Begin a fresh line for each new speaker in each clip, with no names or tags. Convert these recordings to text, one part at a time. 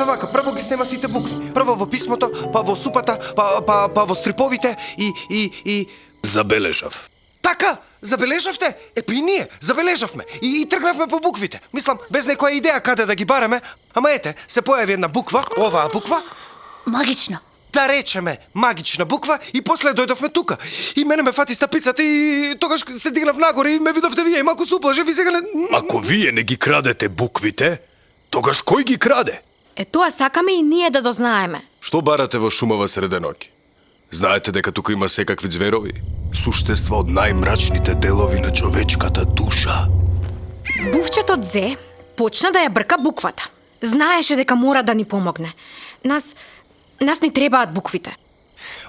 вака, прво ги снема сите букви. Прво во писмото, па во супата, па во стриповите и...
Забележав.
Така, забележавте? Епи и ние, забележавме. И тргнавме по буквите. Мислам, без некоја идеја каде да ги бараме. Ама ете, се појави една буква, оваа буква.
Магична.
Да речеме, магична буква и после дојдовме тука. И мене ме фати стапицата и тогаш се дигнав нагоре и ме видовте вие и малку се уплашив и сега не...
Ако вие не ги крадете буквите, тогаш кој ги краде?
Тоа сакаме и ние да дознаеме.
Што барате во шумава среденоќ? Знаете дека тука има секакви зверови? Суштества од најмрачните делови на човечката душа.
Бувчето Дзе почна да ја брка буквата. Знаеше дека мора да ни помогне. Нас ни требаат буквите.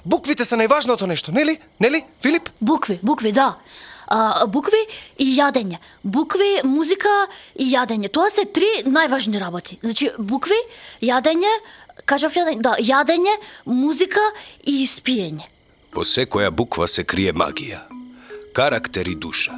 Буквите се најважното нешто, нели? Нели, Филип?
Букви, да. Букви и јадење. Букви, музика и јадење. Тоа се три најважни работи. Значи, букви, јадење, кажав јадење, да, јадење, музика и спиење.
Во секоја буква се крие магија, карактер и душа.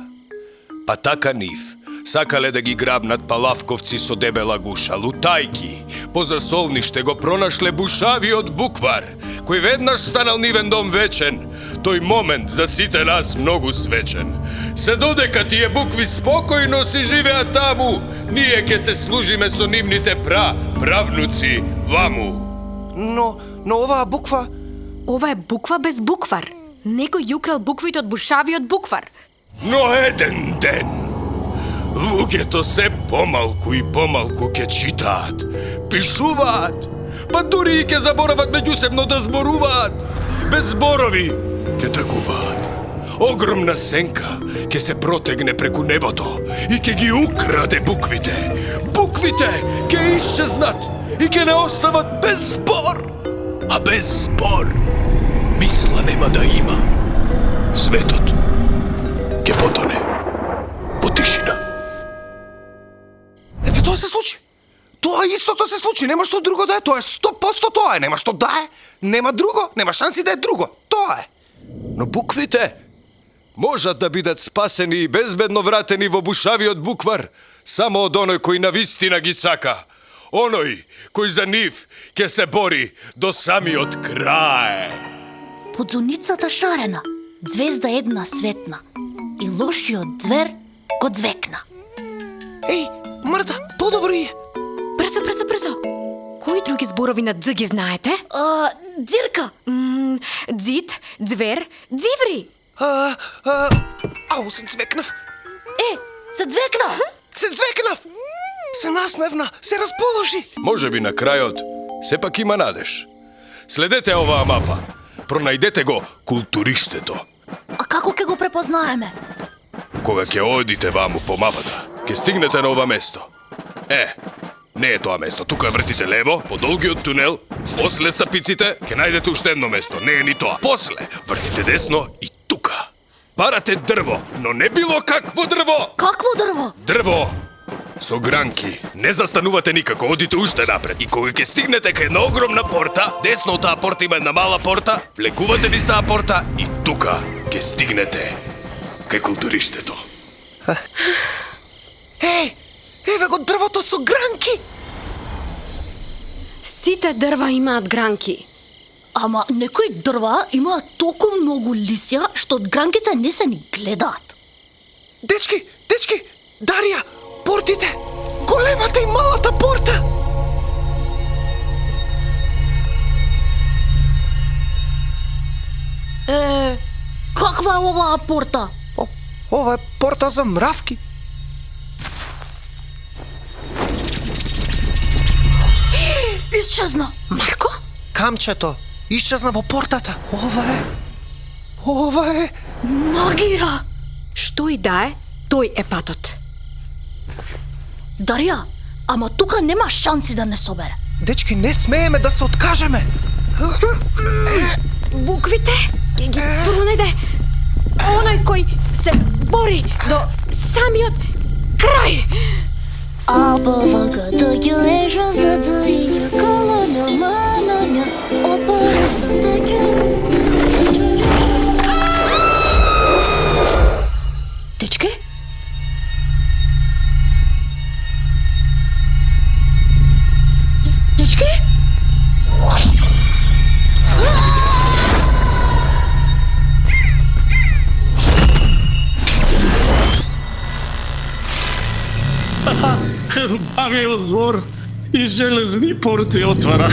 Па така нив сакале да ги грабнат палавковци со дебела гуша, лутајки, поза солниште го пронашле бушавиот буквар, кој веднаш станал нивен дом вечен, тој момент за сите нас многу свечен. Се додека тие букви спокојно си живеат таму, ние ќе се служиме со нивните правнуци ваму.
Но оваа буква...
Ова е буква без буквар. Некој ја украл буквите од бушавиот буквар.
Но еден ден, луѓето се помалку и помалку ќе читаат, пишуваат, па дури и ќе заборават меѓусебно да зборуваат. Без зборови ќе тргуваат. Огромна сенка ќе се протегне преку небото и ќе ги украде буквите. Буквите ќе исчезнат и ќе не остават без збор. А без збор мисла нема да има. Светот ќе потоне во тишина.
Епе, тоа се случи. Тоа истото се случи, нема што друго да е. Тоа е 100% тоа е, нема што да е. Нема друго, нема шанси да е друго. Тоа е.
Но буквите можат да бидат спасени и безбедно вратени во бушавиот буквар само од оној кој навистина ги сака. Оној кој за нив ќе се бори до самиот крај.
Под зуницата шарена, звезда една светна и лошиот звер го звекна.
Еј, Марта, подобро е.
Брзо. Кои други зборови на Дз ги знаете?
Дзирка.
Дзит, звер, дзиври.
Се цвекнав.
Се звекна.
Се цвекнав. Се насмевна, се расположи.
Може би на крајот сепак има надеж. Следете оваа мапа. Пронајдете го културиштето.
А како ќе го препознаеме?
Кога ќе одите ваму по мапата, ќе стигнете на ова место. Не е тоа место. Тука вртите лево, по долгиот тунел, после стапиците, ќе најдете уште едно место. Не е ни тоа. После, вртите десно и тука. Барате дрво, но не било какво дрво.
Какво дрво?
Дрво со гранки. Не застанувате никако, одите уште напред. И кога ќе стигнете кај една огромна порта, десно од таа порта има една мала порта, влекувате низ таа порта и тука ќе стигнете кај културиштето.
Еве го дрвото со гранки.
Сите дрва имаат гранки.
Ама некои дрва имаат толку многу лисја што од гранките не се ни гледаат.
Дечки, Дарија, портите, големата и малата порта.
Каква е оваа порта?
Ова е порта за мравки.
Исчезна.
Марко?
Камчето исчезна во портата. Ова е
Магија.
Што и да е, тој е патот.
Дарија, ама тука нема шанси да не собере.
Дечки, не смееме да се откажеме.
Буквите ги пронајде оној кој се бори до самиот крај.
А, Б, В, Г, Д, Г, Е, Ж, З, Ц, И, К, Л, М, Н, Н, О, П, Р, С, Т, Г. Дечки? Дечки?
Авио звор и железни порти отвара.